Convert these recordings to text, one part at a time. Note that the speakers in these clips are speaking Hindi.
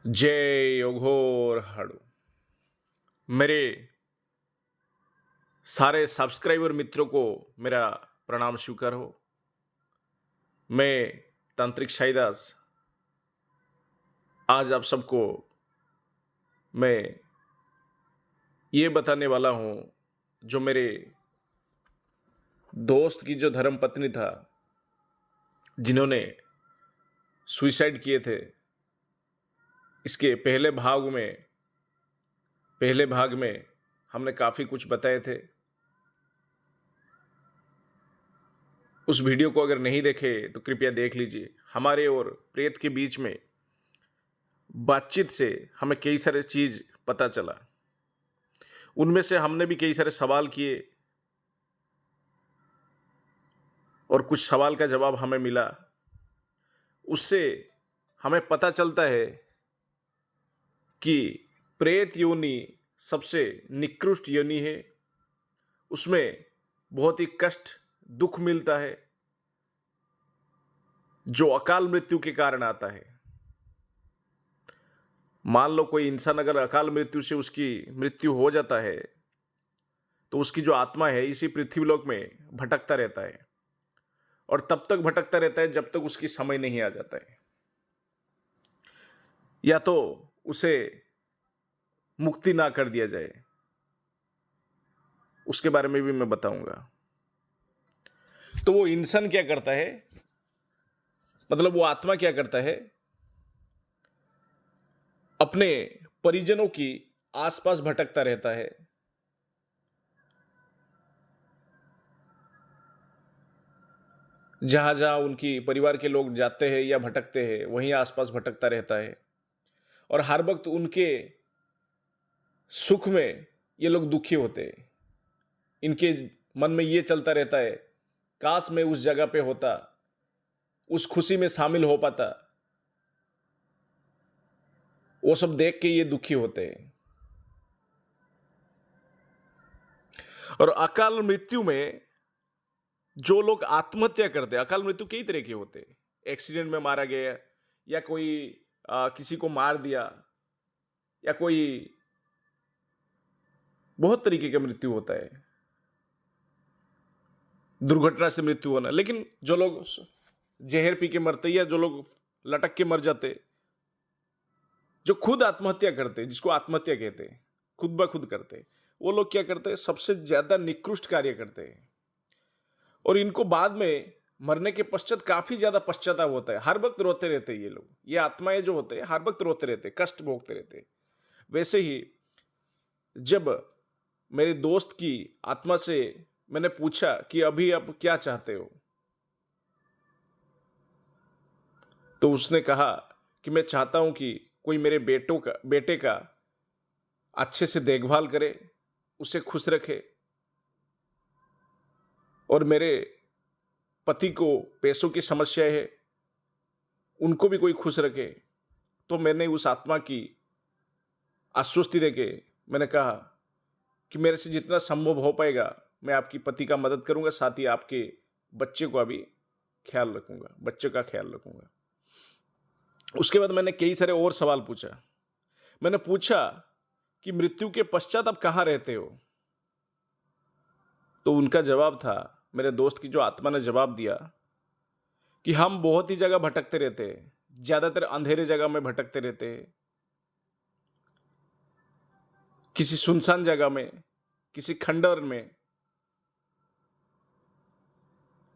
जय अघोर हाड़ू। मेरे सारे सब्सक्राइबर मित्रों को मेरा प्रणाम स्वीकार हो। मैं तांत्रिक साईदास आज आप सबको मैं ये बताने वाला हूँ, जो मेरे दोस्त की जो धर्म पत्नी था, जिन्होंने सुसाइड किए थे, इसके पहले भाग में हमने काफ़ी कुछ बताए थे। उस वीडियो को अगर नहीं देखे तो कृपया देख लीजिए। हमारे और प्रेत के बीच में बातचीत से हमें कई सारे चीज़ पता चला। उनमें से हमने भी कई सारे सवाल किए और कुछ सवाल का जवाब हमें मिला। उससे हमें पता चलता है कि प्रेत योनि सबसे निकृष्ट योनि है। उसमें बहुत ही कष्ट दुख मिलता है, जो अकाल मृत्यु के कारण आता है। मान लो कोई इंसान अगर अकाल मृत्यु से उसकी मृत्यु हो जाता है, तो उसकी जो आत्मा है इसी पृथ्वीलोक में भटकता रहता है, और तब तक भटकता रहता है जब तक उसकी समय नहीं आ जाता है। या तो उसे मुक्ति ना कर दिया जाए, उसके बारे में भी मैं बताऊंगा। तो वो इंसान क्या करता है, मतलब वो आत्मा क्या करता है, अपने परिजनों की आसपास भटकता रहता है। जहां जहां उनकी परिवार के लोग जाते हैं या भटकते हैं, वहीं आसपास भटकता रहता है। और हर वक्त उनके सुख में ये लोग दुखी होते हैं। इनके मन में ये चलता रहता है, काश मैं उस जगह पे होता, उस खुशी में शामिल हो पाता। वो सब देख के ये दुखी होते हैं। और अकाल मृत्यु में जो लोग आत्महत्या करते हैं, अकाल मृत्यु कई तरह के होते हैं। एक्सीडेंट में मारा गया, या कोई किसी को मार दिया, या कोई बहुत तरीके का मृत्यु होता है, दुर्घटना से मृत्यु होना। लेकिन जो लोग जहर पी के मरते, या जो लोग लटक के मर जाते, जो खुद आत्महत्या करते, जिसको आत्महत्या कहते हैं, खुद ब खुद करते, वो लोग क्या करते हैं, सबसे ज्यादा निकृष्ट कार्य करते हैं। और इनको बाद में मरने के पश्चात काफी ज्यादा पश्चाताप होता है। हर वक्त रोते रहते हैं ये लोग, ये आत्माएं जो होते हैं हर वक्त रोते रहते, कष्ट भोगते रहते। वैसे ही जब मेरे दोस्त की आत्मा से मैंने पूछा कि अभी आप क्या चाहते हो, तो उसने कहा कि मैं चाहता हूं कि कोई मेरे बेटे का अच्छे से देखभाल करे, उसे खुश रखे, और मेरे पति को पैसों की समस्या है, उनको भी कोई खुश रखे। तो मैंने उस आत्मा की आश्वस्ति देके मैंने कहा कि मेरे से जितना संभव हो पाएगा मैं आपकी पति का मदद करूंगा, साथ ही आपके बच्चे का भी ख्याल रखूंगा, बच्चे का ख्याल रखूंगा। उसके बाद मैंने कई सारे और सवाल पूछा। मैंने पूछा कि मृत्यु के पश्चात आप कहां रहते हो। तो उनका जवाब था, मेरे दोस्त की जो आत्मा ने जवाब दिया कि हम बहुत ही जगह भटकते रहते हैं, ज्यादातर अंधेरे जगह में भटकते रहते हैं, किसी सुनसान जगह में, किसी खंडर में,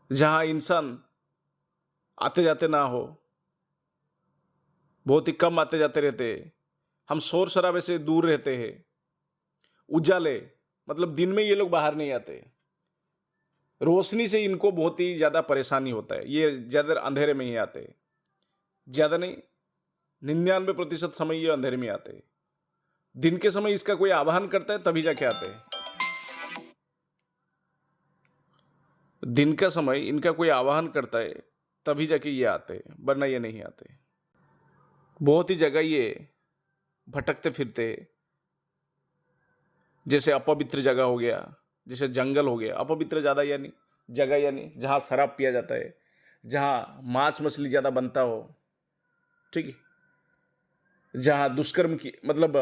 जहां इंसान आते जाते ना हो, बहुत ही कम आते जाते रहते हैं। हम शोर शराबे से दूर रहते हैं। उजाले, मतलब दिन में ये लोग बाहर नहीं आते, रोशनी से इनको बहुत ही ज्यादा परेशानी होता है। ये ज्यादातर अंधेरे में ही आते हैं, ज्यादा नहीं, 99% समय ये अंधेरे में आते हैं। दिन के समय इसका कोई आवाहन करता है तभी जाके आते हैं। दिन का समय इनका कोई आवाहन करता है तभी जाके ये आते हैं, वरना ये नहीं आते। बहुत ही जगह ये भटकते फिरते हैं, जैसे अपवित्र जगह हो गया, जैसे जंगल हो गया। अपवित्र ज्यादा यानी जगह, यानी जहां शराब पिया जाता है, जहां मांस मछली ज्यादा बनता हो, ठीक है, जहाँ दुष्कर्म की मतलब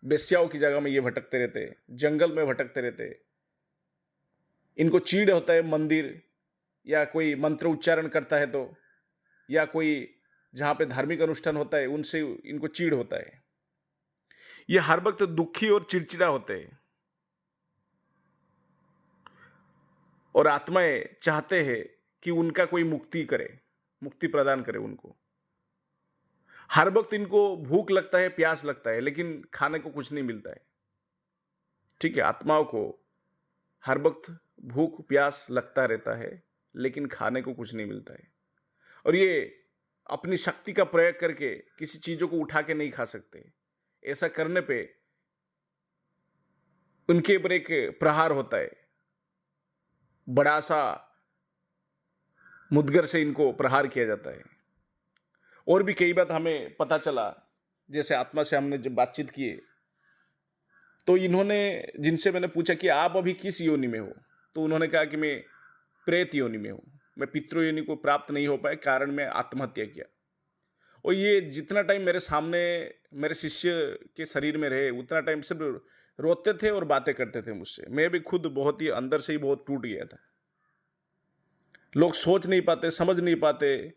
बेश्याओं की जगह में ये भटकते रहते, जंगल में भटकते रहते। इनको चीड़ होता है मंदिर या कोई मंत्र उच्चारण करता है तो, या कोई जहाँ पे धार्मिक अनुष्ठान होता है उनसे इनको चीड़ होता है। ये हर वक्त दुखी और चिड़चिड़ा होते हैं और आत्माएं चाहते हैं कि उनका कोई मुक्ति करे, मुक्ति प्रदान करे उनको। हर वक्त इनको भूख लगता है, प्यास लगता है, लेकिन खाने को कुछ नहीं मिलता है। ठीक है, आत्माओं को हर वक्त भूख प्यास लगता रहता है, लेकिन खाने को कुछ नहीं मिलता है। और ये अपनी शक्ति का प्रयोग करके किसी चीजों को उठा के नहीं खा सकते। ऐसा करने पे उनके ऊपर एक प्रहार होता है, बड़ा सा मुदगर से इनको प्रहार किया जाता है। और भी कई बात हमें पता चला, जैसे आत्मा से हमने जब बातचीत की तो इन्होंने, जिनसे मैंने पूछा कि आप अभी किस योनि में हो, तो उन्होंने कहा कि मैं प्रेत योनि में हूं, मैं पितृ योनि को प्राप्त नहीं हो पाया, कारण मैं आत्महत्या किया। और ये जितना टाइम मेरे सामने मेरे शिष्य के शरीर में रहे उतना टाइम सिर्फ रोते थे और बातें करते थे मुझसे। मैं भी खुद बहुत ही अंदर से ही बहुत टूट गया था। लोग सोच नहीं पाते, समझ नहीं पाते,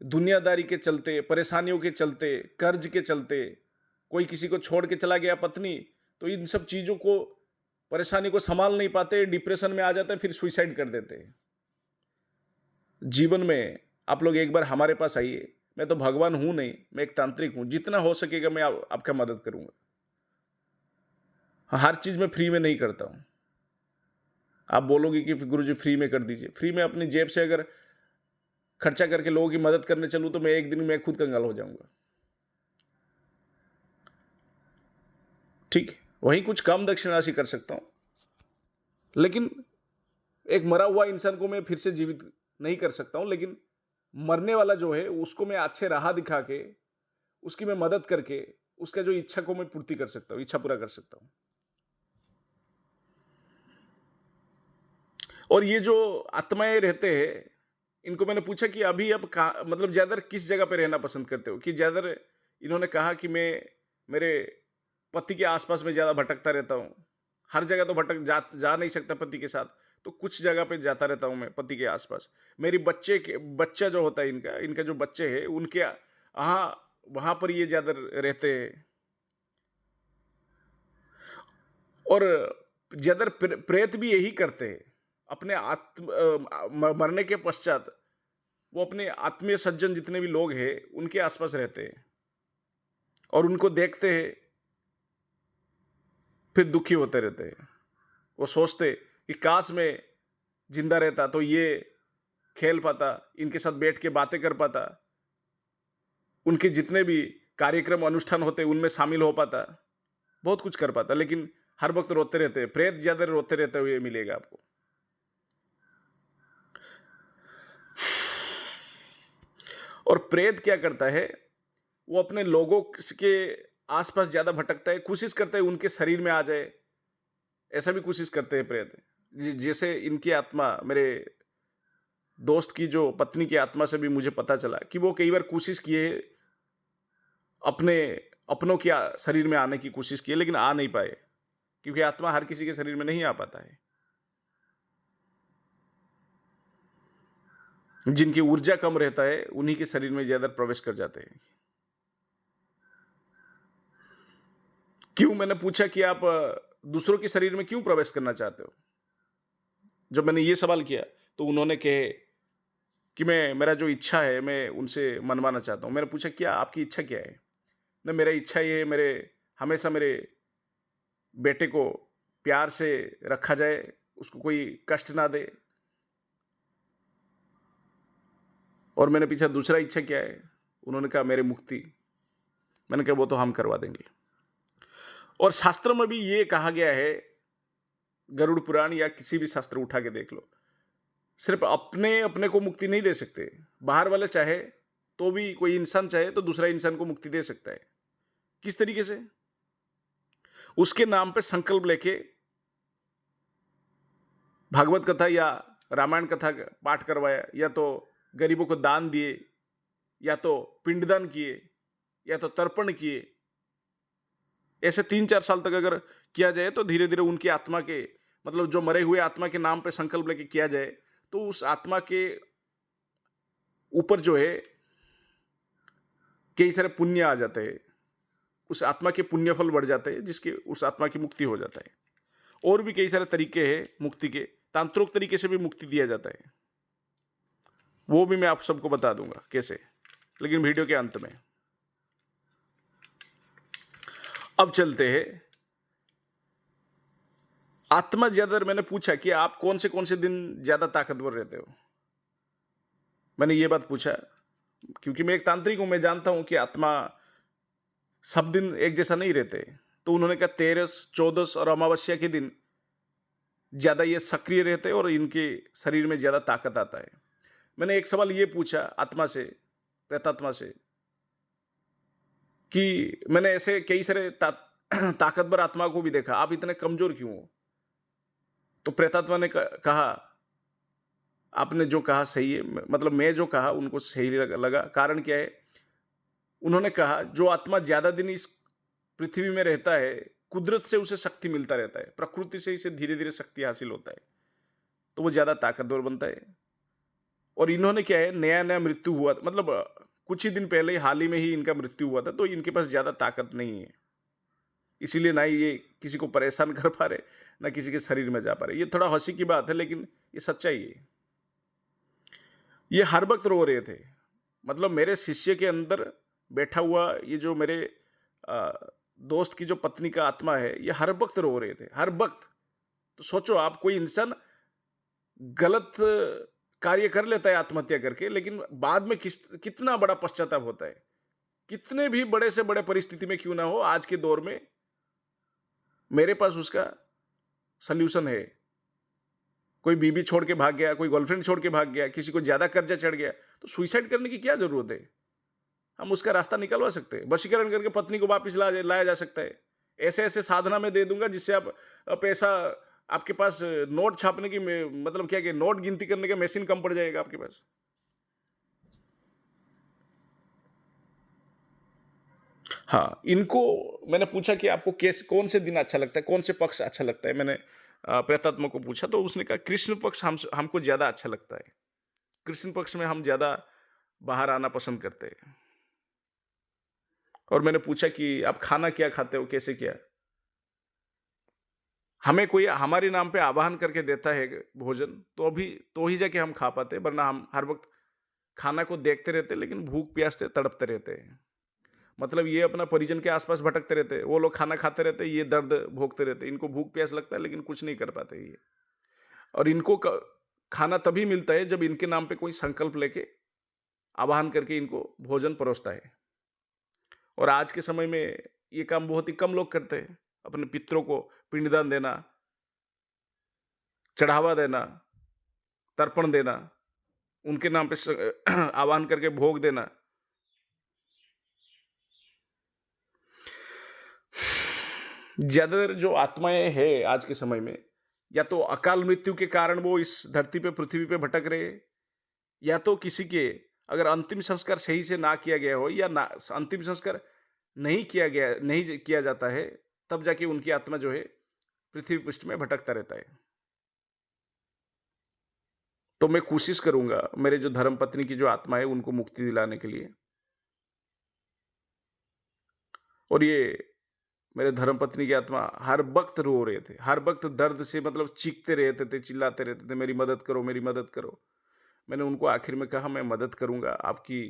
दुनियादारी के चलते, परेशानियों के चलते, कर्ज के चलते, कोई किसी को छोड़ के चला गया पत्नी, तो इन सब चीज़ों को, परेशानी को संभाल नहीं पाते, डिप्रेशन में आ जाते हैं, फिर सुइसाइड कर देते हैं। जीवन में आप लोग एक बार हमारे पास आइए। मैं तो भगवान हूं नहीं, मैं एक तांत्रिक हूं। जितना हो सकेगा मैं आपका मदद करूंगा। हर चीज़ मैं फ्री में नहीं करता हूं। आप बोलोगे कि गुरुजी फ्री में कर दीजिए, फ्री में अपनी जेब से अगर खर्चा करके लोगों की मदद करने चलूं तो मैं एक दिन में खुद कंगाल हो जाऊंगा। ठीक है, वहीं कुछ कम दक्षिण राशि कर सकता हूं, लेकिन एक मरा हुआ इंसान को मैं फिर से जीवित नहीं कर सकता हूं। लेकिन मरने वाला जो है उसको मैं अच्छे राह दिखा के, उसकी मैं मदद करके, उसका जो इच्छा को मैं पूर्ति कर सकता हूं, इच्छा पूरा कर सकता हूं। और ये जो आत्माएं रहते हैं, इनको मैंने पूछा कि अभी अब कहाँ, मतलब ज्यादा किस जगह पे रहना पसंद करते हो? कि ज्यादा, इन्होंने कहा कि मैं मेरे पति के आसपास में ज्यादा भटकता रहता हूँ। हर जगह तो भटक जा नहीं सकता पति के साथ, तो कुछ जगह पे जाता रहता हूँ मैं पति के आसपास। मेरी बच्चा जो होता है, इनका इनका जो बच्चे हैं उनके वहां पर ये ज्यादा रहते हैं। और ज्यादा प्रेत भी यही करते हैं। अपने मरने के पश्चात वो अपने आत्मीय सज्जन जितने भी लोग हैं उनके आसपास रहते हैं और उनको देखते हैं, फिर दुखी होते रहते हैं। वो सोचते कि काश मैं जिंदा रहता तो ये खेल पाता, इनके साथ बैठ के बातें कर पाता, उनके जितने भी कार्यक्रम अनुष्ठान होते उनमें शामिल हो पाता, बहुत कुछ कर पाता। लेकिन हर वक्त रोते रहते हैं। प्रेत ज्यादा रोते रहते हुए मिलेगा आपको। और प्रेत क्या करता है, वो अपने लोगों के आसपास ज्यादा भटकता है, कोशिश करता है उनके शरीर में आ जाए। ऐसा भी कोशिश करते हैं प्रेत। जैसे इनकी आत्मा, मेरे दोस्त की जो पत्नी की आत्मा से भी मुझे पता चला कि वो कई बार कोशिश किए, अपनों के शरीर में आने की कोशिश की, लेकिन आ नहीं पाए, क्योंकि आत्मा हर किसी के शरीर में नहीं आ पाता है। जिनकी ऊर्जा कम रहता है उन्हीं के शरीर में ज्यादा प्रवेश कर जाते हैं। क्यों? मैंने पूछा कि आप दूसरों के शरीर में क्यों प्रवेश करना चाहते हो? जब मैंने ये सवाल किया तो उन्होंने कहे कि मेरा जो इच्छा है मैं उनसे मनवाना चाहता हूँ। मैंने पूछा क्या आपकी इच्छा क्या है? ना, मेरा इच्छा ये है, हमेशा मेरे बेटे को प्यार से रखा जाए, उसको कोई कष्ट ना दे। और मैंने पूछा दूसरा इच्छा क्या है? उन्होंने कहा मेरी मुक्ति। मैंने कहा वो तो हम करवा देंगे। और शास्त्र में भी ये कहा गया है, गरुड़ पुराण या किसी भी शास्त्र उठा के देख लो, सिर्फ अपने को मुक्ति नहीं दे सकते, बाहर वाले चाहे तो भी, कोई इंसान चाहे तो दूसरा इंसान को मुक्ति दे सकता है। किस तरीके से? उसके नाम पे संकल्प लेके भागवत कथा या रामायण कथा पाठ करवाया, या तो गरीबों को दान दिए, या तो पिंडदान किए, या तो तर्पण किए। ऐसे 3-4 साल तक अगर किया जाए तो धीरे धीरे उनकी आत्मा के, मतलब जो मरे हुए आत्मा के नाम पे संकल्प लेके किया जाए तो उस आत्मा के ऊपर जो है कई सारे पुण्य आ जाते हैं, उस आत्मा के पुण्य फल बढ़ जाते हैं, जिसके उस आत्मा की मुक्ति हो जाता है। और भी कई सारे तरीके हैं मुक्ति के, तांत्रिक तरीके से भी मुक्ति दिया जाता है, वो भी मैं आप सबको बता दूंगा कैसे, लेकिन वीडियो के अंत में। अब चलते हैं आत्मा ज्यादा। मैंने पूछा कि आप कौन से दिन ज्यादा ताकतवर रहते हो, मैंने ये बात पूछा क्योंकि मैं एक तांत्रिक हूं, मैं जानता हूं कि आत्मा सब दिन एक जैसा नहीं रहते। तो उन्होंने कहा 13, 14 और अमावस्या के दिन ज्यादा ये सक्रिय रहते हैं और इनके शरीर में ज्यादा ताकत आता है। मैंने एक सवाल ये पूछा आत्मा से, प्रेतात्मा से, कि मैंने ऐसे कई सारे ताकतवर आत्मा को भी देखा, आप इतने कमजोर क्यों हो? तो प्रेतात्मा ने कहा आपने जो कहा सही है, मतलब मैं जो कहा उनको सही लगा। कारण क्या है? उन्होंने कहा जो आत्मा ज्यादा दिन इस पृथ्वी में रहता है, कुदरत से उसे शक्ति मिलता रहता है, प्रकृति से इसे धीरे धीरे शक्ति हासिल होता है, तो वो ज्यादा ताकतवर बनता है। और इन्होंने क्या है, नया नया मृत्यु हुआ, मतलब कुछ ही दिन पहले हाल ही में ही इनका मृत्यु हुआ था, तो इनके पास ज्यादा ताकत नहीं है, इसीलिए ना ये किसी को परेशान कर पा रहे, ना किसी के शरीर में जा पा रहे। ये थोड़ा हंसी की बात है लेकिन ये सच्चाई है। ये हर वक्त रो रहे थे, मतलब मेरे शिष्य के अंदर बैठा हुआ ये जो मेरे दोस्त की जो पत्नी का आत्मा है, ये हर वक्त रो रहे थे, हर वक्त। तो सोचो आप, कोई इंसान गलत कार्य कर लेता है आत्महत्या करके, लेकिन बाद में कितना बड़ा पश्चाताप होता है। कितने भी बड़े से बड़े परिस्थिति में क्यों ना हो, आज के दौर में मेरे पास उसका सल्यूशन है। कोई बीबी छोड़ के भाग गया, कोई गर्लफ्रेंड छोड़ के भाग गया, किसी को ज्यादा कर्जा चढ़ गया, तो सुसाइड करने की क्या जरूरत है? हम उसका रास्ता निकलवा सकते हैं, वशीकरण करके पत्नी को वापस लाया जा सकता है। ऐसे ऐसे साधना में दे दूंगा जिससे आप पैसा, आपके पास नोट छापने की, मतलब क्या कि नोट गिनती करने का मशीन कम पड़ जाएगा आपके पास। हाँ, इनको मैंने पूछा कि आपको कौन से दिन अच्छा लगता है, कौन से पक्ष अच्छा लगता है। मैंने प्रेतात्मा को पूछा तो उसने कहा कृष्ण पक्ष हमको ज्यादा अच्छा लगता है, कृष्ण पक्ष में हम ज्यादा बाहर आना पसंद करते हैं। और मैंने पूछा कि आप खाना क्या खाते हो, कैसे क्या? हमें कोई हमारे नाम पे आवाहन करके देता है भोजन, तो ही जाके हम खा पाते, वरना हम हर वक्त खाना को देखते रहते लेकिन भूख प्यास से तड़पते रहते हैं। मतलब ये अपना परिजन के आसपास भटकते रहते हैं, वो लोग खाना खाते रहते, ये दर्द भोगते रहते, इनको भूख प्यास लगता है लेकिन कुछ नहीं कर पाते ये। और इनको खाना तभी मिलता है जब इनके नाम पे कोई संकल्प लेके आवाहन करके इनको भोजन परोसता है। और आज के समय में ये काम बहुत ही कम लोग करते हैं, अपने पितरों को पिंडदान देना, चढ़ावा देना, तर्पण देना, उनके नाम पे आवाहन करके भोग देना। ज्यादातर जो आत्माएं हैं आज के समय में, या तो अकाल मृत्यु के कारण वो इस धरती पे, पृथ्वी पे भटक रहे, या तो किसी के अगर अंतिम संस्कार सही से ना किया गया हो, या ना अंतिम संस्कार नहीं किया जाता है, तब जाके उनकी आत्मा जो है पृथ्वी पृष्ठ में भटकता रहता है। तो मैं कोशिश करूंगा मेरे जो धर्म पत्नी की जो आत्मा है उनको मुक्ति दिलाने के लिए। और ये मेरे धर्मपत्नी की आत्मा हर वक्त रो रहे थे, हर वक्त दर्द से, मतलब चीखते रहते थे, चिल्लाते रहते थे, मेरी मदद करो, मेरी मदद करो। मैंने उनको आखिर में कहा मैं मदद करूंगा, आपकी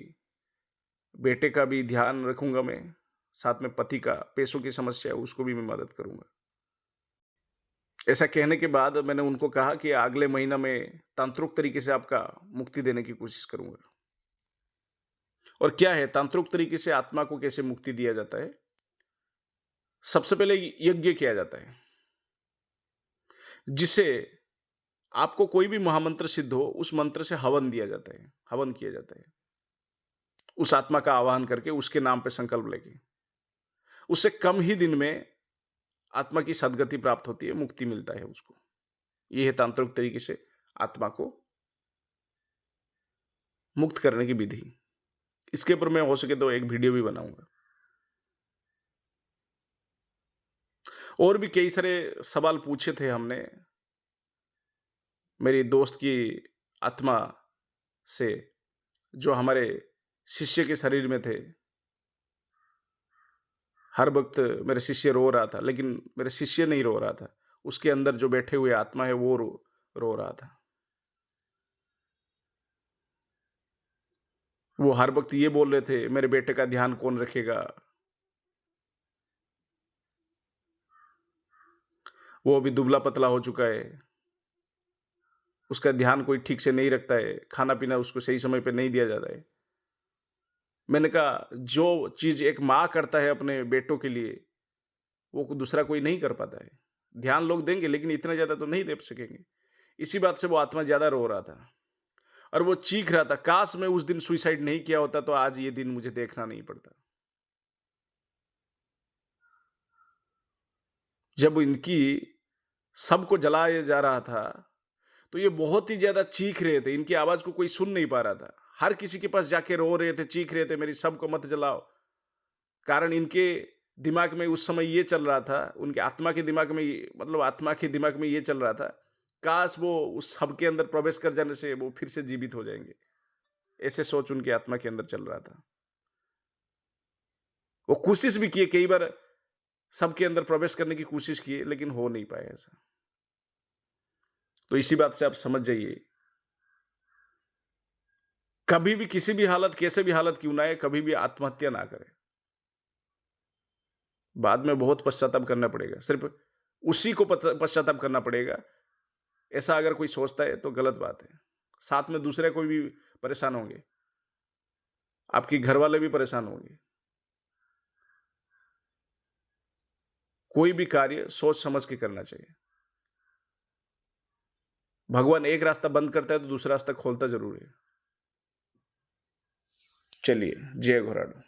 बेटे का भी ध्यान रखूंगा मैं, साथ में पति का पैसों की समस्या है उसको भी मैं मदद करूंगा। ऐसा कहने के बाद मैंने उनको कहा कि अगले महीना में तांत्रिक तरीके से आपका मुक्ति देने की कोशिश करूंगा। और क्या है तांत्रिक तरीके से आत्मा को कैसे मुक्ति दिया जाता है? सबसे पहले यज्ञ किया जाता है, जिसे आपको कोई भी महामंत्र सिद्ध हो, उस मंत्र से हवन दिया जाता है, हवन किया जाता है, उस आत्मा का आवाहन करके, उसके नाम पे संकल्प लेके। उससे कम ही दिन में आत्मा की सद्गति प्राप्त होती है, मुक्ति मिलता है उसको। यह है तांत्रिक तरीके से आत्मा को मुक्त करने की विधि। इसके ऊपर मैं हो सके तो एक वीडियो भी बनाऊंगा। और भी कई सारे सवाल पूछे थे हमने मेरी दोस्त की आत्मा से, जो हमारे शिष्य के शरीर में थे। हर वक्त मेरे शिष्य रो रहा था, लेकिन मेरे शिष्य नहीं रो रहा था, उसके अंदर जो बैठे हुए आत्मा है वो रो रहा था। वो हर वक्त ये बोल रहे थे, मेरे बेटे का ध्यान कौन रखेगा। वो अभी दुबला पतला हो चुका है, उसका ध्यान कोई ठीक से नहीं रखता है, खाना पीना उसको सही समय पे नहीं दिया जाता है। मैंने कहा जो चीज एक माँ करता है अपने बेटों के लिए, वो दूसरा कोई नहीं कर पाता है। ध्यान लोग देंगे लेकिन इतना ज्यादा तो नहीं दे सकेंगे। इसी बात से वो आत्मा ज्यादा रो रहा था और वो चीख रहा था, काश मैं उस दिन सुइसाइड नहीं किया होता तो आज ये दिन मुझे देखना नहीं पड़ता। जब इनकी सबको जलाया जा रहा था तो ये बहुत ही ज्यादा चीख रहे थे, इनकी आवाज को कोई सुन नहीं पा रहा था। हर किसी के पास जाके रो रहे थे, चीख रहे थे, मेरी सबको मत जलाओ। कारण इनके दिमाग में उस समय ये चल रहा था, उनके आत्मा के दिमाग में मतलब आत्मा के दिमाग में ये चल रहा था, काश वो उस सब के अंदर प्रवेश कर जाने से वो फिर से जीवित हो जाएंगे। ऐसे सोच उनके आत्मा के अंदर चल रहा था। वो कोशिश भी किए, कई बार सबके अंदर प्रवेश करने की कोशिश की, लेकिन हो नहीं पाया ऐसा। तो इसी बात से आप समझ जाइए, कभी भी किसी भी हालत, कैसे भी हालत क्यों ना है, कभी भी आत्महत्या ना करें। बाद में बहुत पश्चाताप करना पड़ेगा, सिर्फ उसी को पश्चाताप करना पड़ेगा। ऐसा अगर कोई सोचता है तो गलत बात है। साथ में दूसरे कोई भी परेशान होंगे, आपके घर वाले भी परेशान होंगे। कोई भी कार्य सोच समझ के करना चाहिए। भगवान एक रास्ता बंद करता है तो दूसरा रास्ता खोलता जरूर है। चलिए, जय घोराडो।